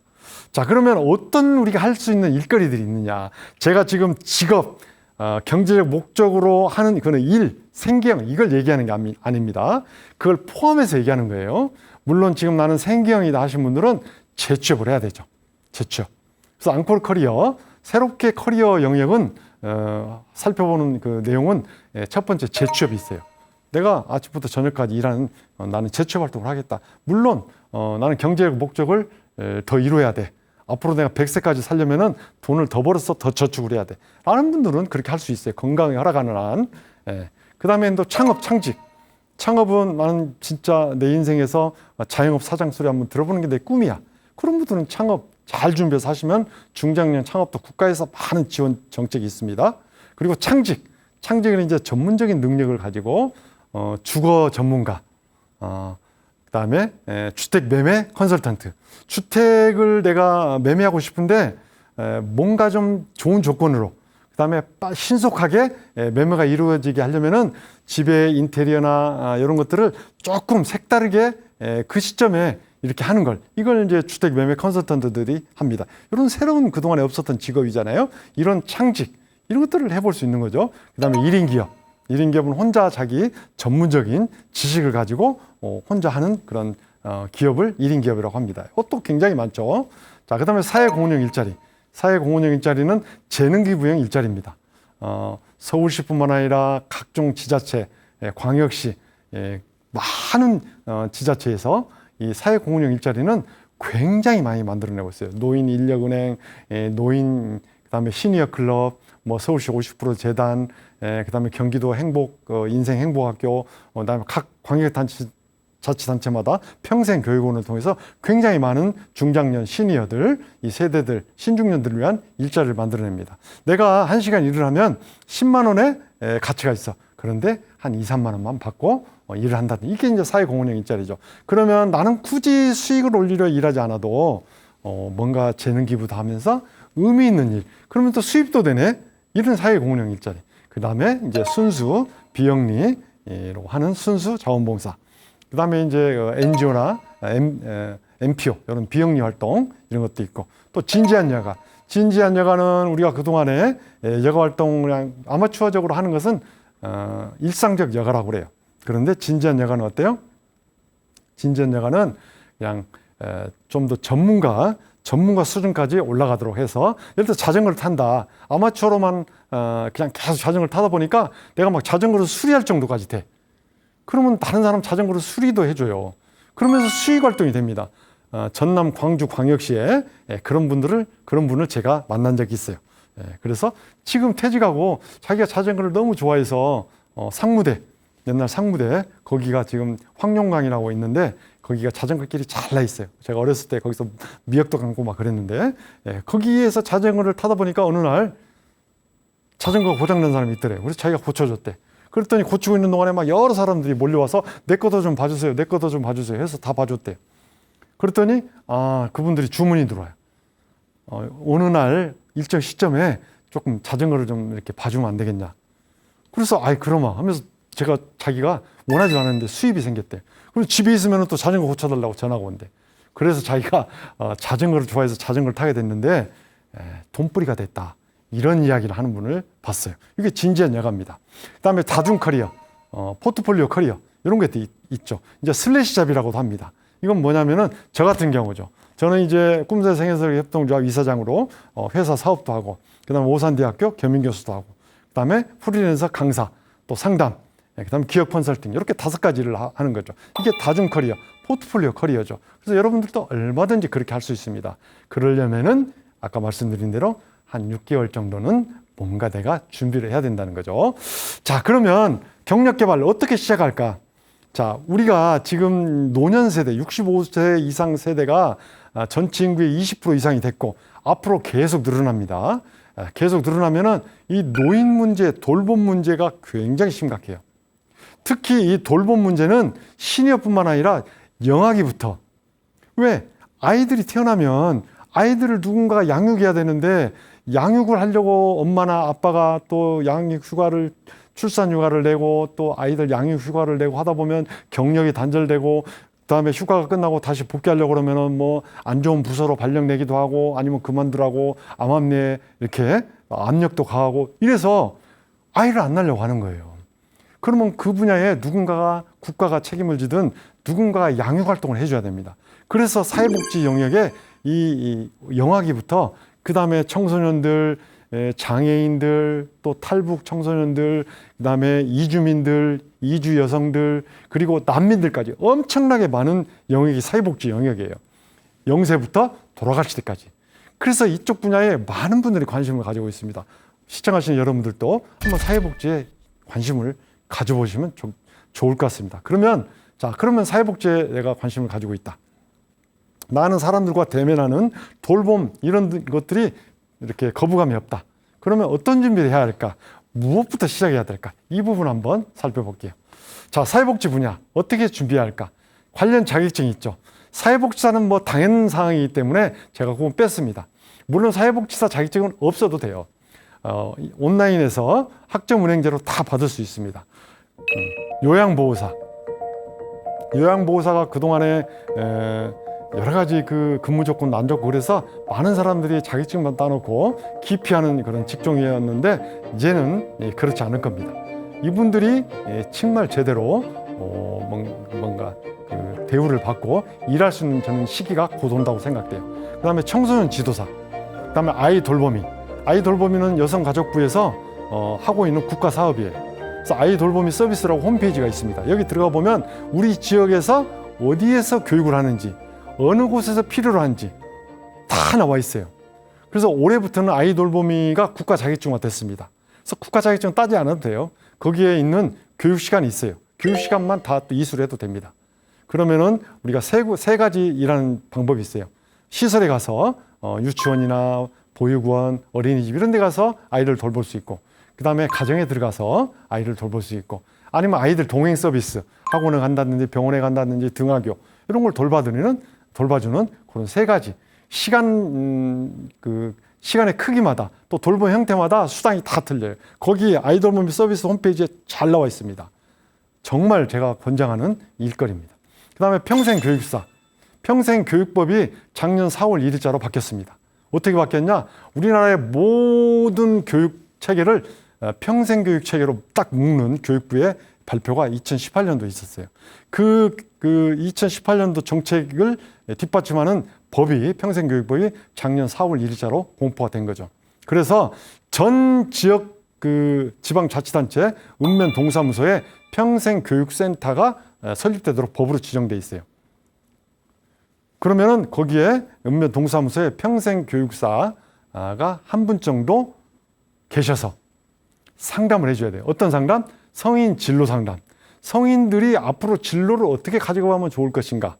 자, 그러면 어떤 우리가 할 수 있는 일거리들이 있느냐. 제가 지금 직업, 경제적 목적으로 하는 그런 일, 생계형, 이걸 얘기하는 게 아닙니다. 그걸 포함해서 얘기하는 거예요. 물론 지금 나는 생계형이다 하신 분들은 재취업을 해야 되죠. 재취업. 그래서 앙콜 커리어, 새롭게 커리어 영역은 살펴보는 그 내용은 첫 번째 재취업이 있어요. 내가 아침부터 저녁까지 일하는 나는 재취업 활동을 하겠다. 물론 나는 경제적 목적을 더 이루어야 돼. 앞으로 내가 100세까지 살려면은 돈을 더 벌어서 더 저축을 해야 돼. 라는 분들은 그렇게 할 수 있어요. 건강히 살아가는 한. 그 다음에 또 창업, 창직. 창업은 나는 진짜 내 인생에서 자영업 사장 소리 한번 들어보는 게 내 꿈이야. 그런 분들은 창업 잘 준비해서 하시면 중장년 창업도 국가에서 많은 지원 정책이 있습니다. 그리고 창직. 창직은 이제 전문적인 능력을 가지고 주거 전문가, 그다음에 주택 매매 컨설턴트. 주택을 내가 매매하고 싶은데 뭔가 좀 좋은 조건으로, 그다음에 신속하게 매매가 이루어지게 하려면은 집의 인테리어나 이런 것들을 조금 색다르게 그 시점에 이렇게 하는 걸, 이걸 이제 주택 매매 컨설턴트들이 합니다. 이런 새로운 그동안에 없었던 직업이잖아요. 이런 창직, 이런 것들을 해볼 수 있는 거죠. 그다음에 1인 기업. 1인 기업은 혼자 자기 전문적인 지식을 가지고 혼자 하는 그런 기업을 1인 기업이라고 합니다. 이것도 굉장히 많죠. 자, 그 다음에 사회공헌형 일자리. 사회공헌형 일자리는 재능기부형 일자리입니다. 서울시뿐만 아니라 각종 지자체, 광역시, 많은 지자체에서 이 사회공헌형 일자리는 굉장히 많이 만들어내고 있어요. 노인인력은행, 노인, 그다음에 시니어클럽, 뭐 서울시 50% 재단, 그다음에 경기도 인생 행복학교, 그다음에 각 광역자치단체마다 평생교육원을 통해서 굉장히 많은 중장년, 시니어들, 이 세대들, 신중년들을 위한 일자리를 만들어냅니다. 내가 1시간 일을 하면 10만 원의 가치가 있어. 그런데 한 2, 3만 원만 받고 일을 한다든. 이게 이제 사회공헌형 일자리죠. 그러면 나는 굳이 수익을 올리려 일하지 않아도 뭔가 재능 기부도 하면서 의미 있는 일. 그러면 또 수입도 되네. 이런 사회공헌형 일자리. 그 다음에 이제 순수 비영리로 하는 순수 자원봉사. 그 다음에 이제 NGO나 NPO 이런 비영리 활동 이런 것도 있고, 또 진지한 여가. 진지한 여가는 우리가 그동안에 여가 활동을 아마추어적으로 하는 것은 일상적 여가라고 그래요. 그런데 진지한 여가는 어때요? 진지한 여가는 그냥 좀 더 전문가 수준까지 올라가도록 해서, 예를 들어 자전거를 탄다. 아마추어로만 그냥 계속 자전거를 타다 보니까 내가 막 자전거를 수리할 정도까지 돼. 그러면 다른 사람 자전거를 수리도 해줘요. 그러면서 수익 활동이 됩니다. 전남 광주 광역시에 그런 분을 제가 만난 적이 있어요. 그래서 지금 퇴직하고 자기가 자전거를 너무 좋아해서 상무대, 옛날 상무대, 거기가 지금 황룡강이라고 있는데 거기가 자전거길이 잘 나 있어요. 제가 어렸을 때 거기서 미역도 감고 막 그랬는데, 거기에서 자전거를 타다 보니까 어느 날 자전거가 고장난 사람이 있더래요. 그래서 자기가 고쳐줬대. 그랬더니 고치고 있는 동안에 막 여러 사람들이 몰려와서 내 것도 좀 봐주세요, 내 것도 좀 봐주세요 해서 다 봐줬대요. 그랬더니 그분들이 주문이 들어와요. 어느 날 일정 시점에 조금 자전거를 좀 이렇게 봐주면 안 되겠냐. 그래서 그러마 하면서 자기가 원하지 않았는데 수입이 생겼대. 그리고 집에 있으면 또 자전거 고쳐달라고 전화가 온대. 그래서 자기가 자전거를 좋아해서 자전거를 타게 됐는데 돈벌이가 됐다. 이런 이야기를 하는 분을 봤어요. 이게 진지한 여가입니다. 그다음에 다중 커리어, 포트폴리오 커리어 이런 게 있죠. 이제 슬래시 잡이라고도 합니다. 이건 뭐냐면은 저 같은 경우죠. 저는 이제 꿈새 생애설 협동조합 이사장으로 회사 사업도 하고, 그다음에 오산대학교 겸임교수도 하고, 그다음에 프리랜서 강사, 또 상담, 그다음에 기업 컨설팅 이렇게 5가지를 하는 거죠. 이게 다중 커리어, 포트폴리오 커리어죠. 그래서 여러분들도 얼마든지 그렇게 할 수 있습니다. 그러려면은 아까 말씀드린 대로 한 6개월 정도는 뭔가 내가 준비를 해야 된다는 거죠. 자, 그러면 경력 개발 어떻게 시작할까? 자, 우리가 지금 노년 세대, 65세 이상 세대가 전체 인구의 20% 이상이 됐고 앞으로 계속 늘어납니다. 계속 늘어나면은 이 노인 문제, 돌봄 문제가 굉장히 심각해요. 특히 이 돌봄 문제는 시니어뿐만 아니라 영아기부터. 왜? 아이들이 태어나면 아이들을 누군가가 양육해야 되는데 양육을 하려고 엄마나 아빠가 또 출산 휴가를 내고 또 아이들 양육 휴가를 내고 하다 보면 경력이 단절되고, 그다음에 휴가가 끝나고 다시 복귀하려고 그러면은 뭐 안 좋은 부서로 발령 내기도 하고 아니면 그만두라고 암암리에 이렇게 압력도 가하고 이래서 아이를 안 낳으려고 하는 거예요. 그러면 그 분야에 국가가 책임을 지든 누군가가 양육 활동을 해줘야 됩니다. 그래서 사회복지 영역에 이 영아기부터 그다음에 청소년들, 장애인들, 또 탈북 청소년들, 그다음에 이주민들, 이주 여성들, 그리고 난민들까지 엄청나게 많은 영역이 사회복지 영역이에요. 0세부터 돌아가실 때까지. 그래서 이쪽 분야에 많은 분들이 관심을 가지고 있습니다. 시청하시는 여러분들도 한번 사회복지에 관심을 가져보시면 좋을 것 같습니다. 그러면 사회복지에 내가 관심을 가지고 있다. 많은 사람들과 대면하는 돌봄 이런 것들이 이렇게 거부감이 없다. 그러면 어떤 준비를 해야 할까? 무엇부터 시작해야 될까? 이 부분 한번 살펴볼게요. 자, 사회복지 분야 어떻게 준비해야 할까? 관련 자격증이 있죠. 사회복지사는 뭐 당연 사항이기 때문에 제가 그건 뺐습니다. 물론 사회복지사 자격증은 없어도 돼요. 온라인에서 학점은행제로 다 받을 수 있습니다. 요양보호사가 그동안에 여러 가지 그 근무 조건 안 좋고 그래서 많은 사람들이 자격증만 따놓고 기피하는 그런 직종이었는데 이제는 그렇지 않을 겁니다. 이분들이 정말 제대로 뭔가 그 대우를 받고 일할 수 있는 저는 시기가 곧 온다고 생각돼요. 그다음에 청소년 지도사, 그다음에 아이 돌보미. 아이 돌보미는 여성가족부에서 하고 있는 국가 사업이에요. 그래서 아이 돌보미 서비스라고 홈페이지가 있습니다. 여기 들어가 보면 우리 지역에서 어디에서 교육을 하는지, 어느 곳에서 필요로 한지 다 나와 있어요. 그래서 올해부터는 아이 돌보미가 국가 자격증화 됐습니다. 그래서 국가 자격증 따지 않아도 돼요. 거기에 있는 교육 시간이 있어요. 교육 시간만 다 또 이수해도 됩니다. 그러면은 우리가 세 가지 일하는 방법이 있어요. 시설에 가서 유치원이나 보육원, 어린이집 이런 데 가서 아이를 돌볼 수 있고, 그 다음에 가정에 들어가서 아이를 돌볼 수 있고, 아니면 아이들 동행 서비스, 학원에 간다든지 병원에 간다든지 등하교 이런 걸 돌봐주는 그런 세 가지 시간의 크기마다 또 돌봄 형태마다 수당이 다 틀려요. 거기 아이 돌봄 서비스 홈페이지에 잘 나와 있습니다. 정말 제가 권장하는 일거리입니다. 그 다음에 평생교육사. 평생교육법이 작년 4월 1일자로 바뀌었습니다. 어떻게 바뀌었냐? 우리나라의 모든 교육 체계를 평생교육 체계로 딱 묶는 교육부의 발표가 2018년도에 있었어요. 그 2018년도 정책을 뒷받침하는 법이, 평생교육법이 작년 4월 1일자로 공포가 된 거죠. 그래서 전 지역 지방자치단체 읍면동사무소에 평생교육센터가 설립되도록 법으로 지정돼 있어요. 그러면은 거기에 읍면동사무소에 평생교육사가 한 분 정도 계셔서 상담을 해줘야 돼요. 어떤 상담? 성인 진로 상담. 성인들이 앞으로 진로를 어떻게 가져가면 좋을 것인가.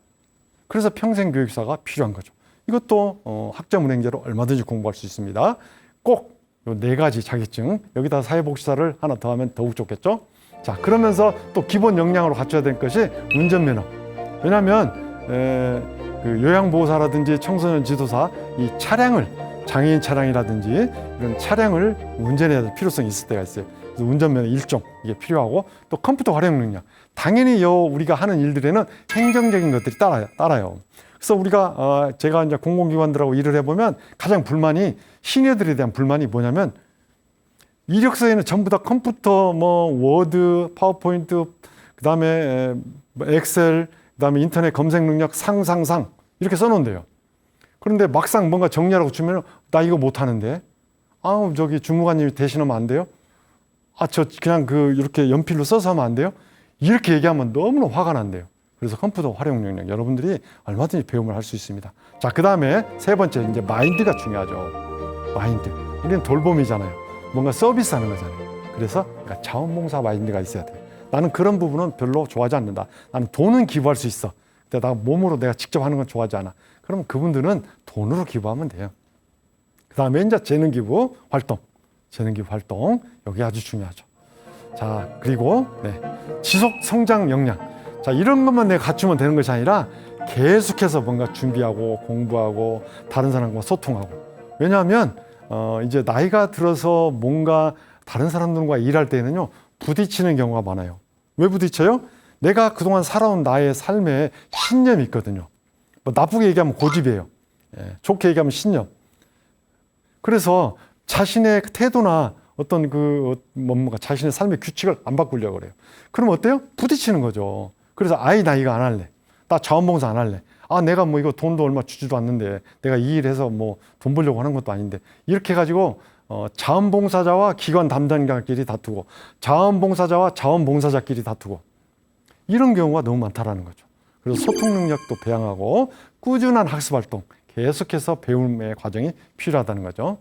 그래서 평생교육사가 필요한 거죠. 이것도 학점은행제로 얼마든지 공부할 수 있습니다. 꼭 요 4가지 자격증, 여기다 사회복지사를 하나 더 하면 더욱 좋겠죠. 자, 그러면서 또 기본 역량으로 갖춰야 될 것이 운전면허. 왜냐하면 요양보호사라든지 청소년 지도사, 이 차량을, 장애인 차량이라든지 이런 차량을 운전해야 될 필요성이 있을 때가 있어요. 그래서 운전면허 1종 이게 필요하고, 또 컴퓨터 활용 능력. 당연히 우리가 하는 일들에는 행정적인 것들이 따라요. 그래서 우리가 제가 이제 공공기관들하고 일을 해보면 가장 불만이, 시니어들에 대한 불만이 뭐냐면, 이력서에는 전부 다 컴퓨터, 워드, 파워포인트, 그 다음에 엑셀, 그 다음에 인터넷 검색 능력 상상상 이렇게 써놓은대요. 그런데 막상 뭔가 정리하라고 주면 나 이거 못하는데, 저기 주무관님이 대신하면 안 돼요? 저 그냥 이렇게 연필로 써서 하면 안 돼요? 이렇게 얘기하면 너무나 화가 난대요. 그래서 컴퓨터 활용 능력 여러분들이 얼마든지 배움을 할 수 있습니다. 자, 그 다음에 세 번째 이제 마인드가 중요하죠. 마인드. 우리는 돌봄이잖아요. 뭔가 서비스하는 거잖아요. 그래서 자원봉사 마인드가 있어야 돼요. 나는 그런 부분은 별로 좋아하지 않는다. 나는 돈은 기부할 수 있어. 근데 나 몸으로 내가 직접 하는 건 좋아하지 않아. 그럼 그분들은 돈으로 기부하면 돼요. 그 다음에 이제 재능기부 활동. 재능기부 활동. 여기 아주 중요하죠. 자, 그리고 지속 성장 역량. 자, 이런 것만 내가 갖추면 되는 것이 아니라 계속해서 뭔가 준비하고 공부하고 다른 사람과 소통하고. 왜냐하면 이제 나이가 들어서 뭔가 다른 사람들과 일할 때는요, 부딪히는 경우가 많아요. 왜 부딪혀요? 내가 그동안 살아온 나의 삶에 신념이 있거든요. 나쁘게 얘기하면 고집이에요. 좋게 얘기하면 신념. 그래서 자신의 태도나 어떤 뭔가 자신의 삶의 규칙을 안 바꾸려고 그래요. 그럼 어때요? 부딪히는 거죠. 그래서 나 이거 안 할래. 나 자원봉사 안 할래. 내가 이거 돈도 얼마 주지도 않는데 내가 이 일해서 돈 벌려고 하는 것도 아닌데, 이렇게 해가지고 자원봉사자와 기관 담당자끼리 다투고, 자원봉사자와 자원봉사자끼리 다투고, 이런 경우가 너무 많다라는 거죠. 그래서 소통 능력도 배양하고 꾸준한 학습 활동, 계속해서 배움의 과정이 필요하다는 거죠.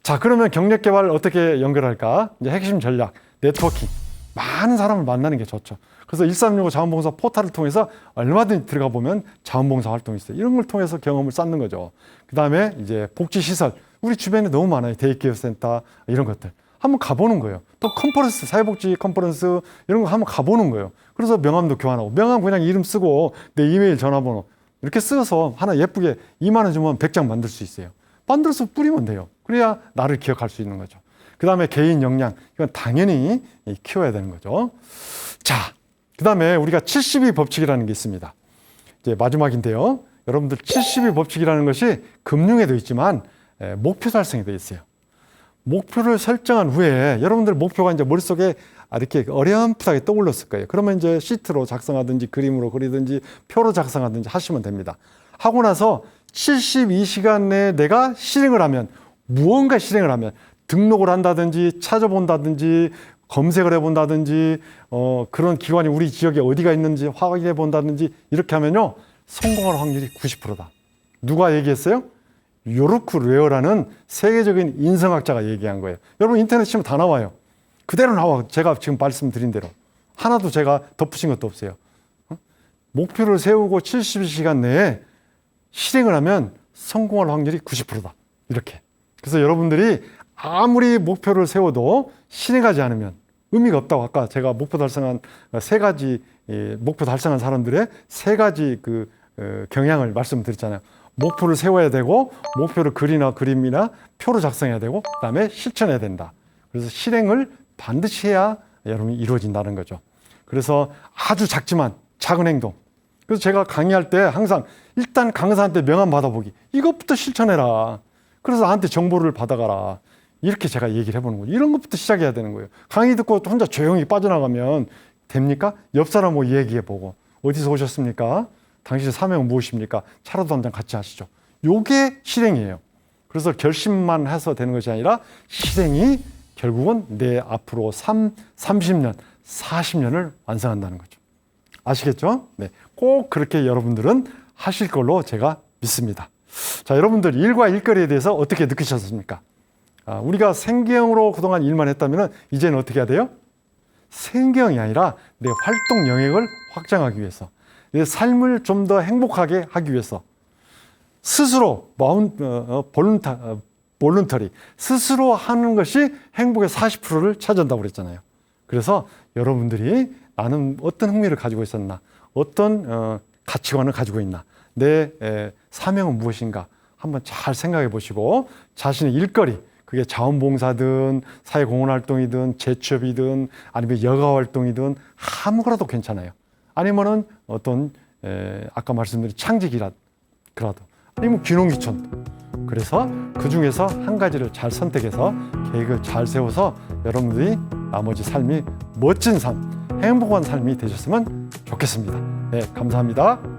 자, 그러면 경력 개발을 어떻게 연결할까? 이제 핵심 전략, 네트워킹. 많은 사람을 만나는 게 좋죠. 그래서 1365 자원봉사 포털을 통해서 얼마든지 들어가 보면 자원봉사 활동이 있어요. 이런 걸 통해서 경험을 쌓는 거죠. 그 다음에 이제 복지시설. 우리 주변에 너무 많아요. 데이케어센터, 이런 것들. 한번 가보는 거예요. 또 컨퍼런스, 사회복지 컨퍼런스, 이런 거 한번 가보는 거예요. 그래서 명함도 교환하고, 명함 그냥 이름 쓰고 내 이메일 전화번호 이렇게 써서 하나 예쁘게 2만 원 주면 100장 만들 수 있어요. 만들어서 뿌리면 돼요. 그래야 나를 기억할 수 있는 거죠. 그 다음에 개인 역량, 이건 당연히 키워야 되는 거죠. 자, 그 다음에 우리가 72 법칙이라는 게 있습니다. 이제 마지막인데요. 여러분들 72 법칙이라는 것이 금융에도 있지만 목표 달성에도 있어요. 목표를 설정한 후에 여러분들 목표가 이제 머릿속에 이렇게 어렴풋하게 떠올랐을 거예요. 그러면 이제 시트로 작성하든지 그림으로 그리든지 표로 작성하든지 하시면 됩니다. 하고 나서 72시간 내에 내가 실행을 하면, 무언가 실행을 하면, 등록을 한다든지 찾아본다든지 검색을 해본다든지 그런 기관이 우리 지역에 어디가 있는지 확인해 본다든지 이렇게 하면요, 성공할 확률이 90%다. 누가 얘기했어요? 요르크 레어라는 세계적인 인성학자가 얘기한 거예요. 여러분 인터넷 치면 다 나와요. 그대로 나와. 제가 지금 말씀드린 대로. 하나도 제가 덧붙인 것도 없어요. 목표를 세우고 72시간 내에 실행을 하면 성공할 확률이 90%다. 이렇게. 그래서 여러분들이 아무리 목표를 세워도 실행하지 않으면 의미가 없다고, 아까 제가 목표 달성한 세 가지, 목표 달성한 사람들의 세 가지 경향을 말씀드렸잖아요. 목표를 세워야 되고, 목표를 글이나 그림이나 표로 작성해야 되고, 그다음에 실천해야 된다. 그래서 실행을 반드시 해야 여러분이 이루어진다는 거죠. 그래서 아주 작지만 작은 행동. 그래서 제가 강의할 때 항상 일단 강사한테 명함 받아보기. 이것부터 실천해라. 그래서 나한테 정보를 받아가라. 이렇게 제가 얘기를 해보는 거예요. 이런 것부터 시작해야 되는 거예요. 강의 듣고 혼자 조용히 빠져나가면 됩니까? 옆 사람 뭐 얘기해보고. 어디서 오셨습니까? 당신의 사명은 무엇입니까? 차라도 한잔 같이 하시죠. 요게 실행이에요. 그래서 결심만 해서 되는 것이 아니라 실행이 결국은 내 앞으로 30년, 40년을 완성한다는 거죠. 아시겠죠? 네, 꼭 그렇게 여러분들은 하실 걸로 제가 믿습니다. 자, 여러분들 일과 일거리에 대해서 어떻게 느끼셨습니까? 우리가 생계형으로 그동안 일만 했다면 이제는 어떻게 해야 돼요? 생계형이 아니라 내 활동 영역을 확장하기 위해서, 내 삶을 좀 더 행복하게 하기 위해서 스스로 볼런터리 스스로 하는 것이 행복의 40%를 차지한다고 그랬잖아요. 그래서 여러분들이 나는 어떤 흥미를 가지고 있었나, 어떤 가치관을 가지고 있나, 내 사명은 무엇인가 한번 잘 생각해 보시고 자신의 일거리, 그게 자원봉사든 사회공헌활동이든 재취업이든 아니면 여가활동이든 아무거나도 괜찮아요. 아니면은 어떤 아까 말씀드린 창직이라도 아니면 귀농귀촌. 그래서 그 중에서 한 가지를 잘 선택해서 계획을 잘 세워서 여러분들이 나머지 삶이 멋진 삶, 행복한 삶이 되셨으면 좋겠습니다. 네, 감사합니다.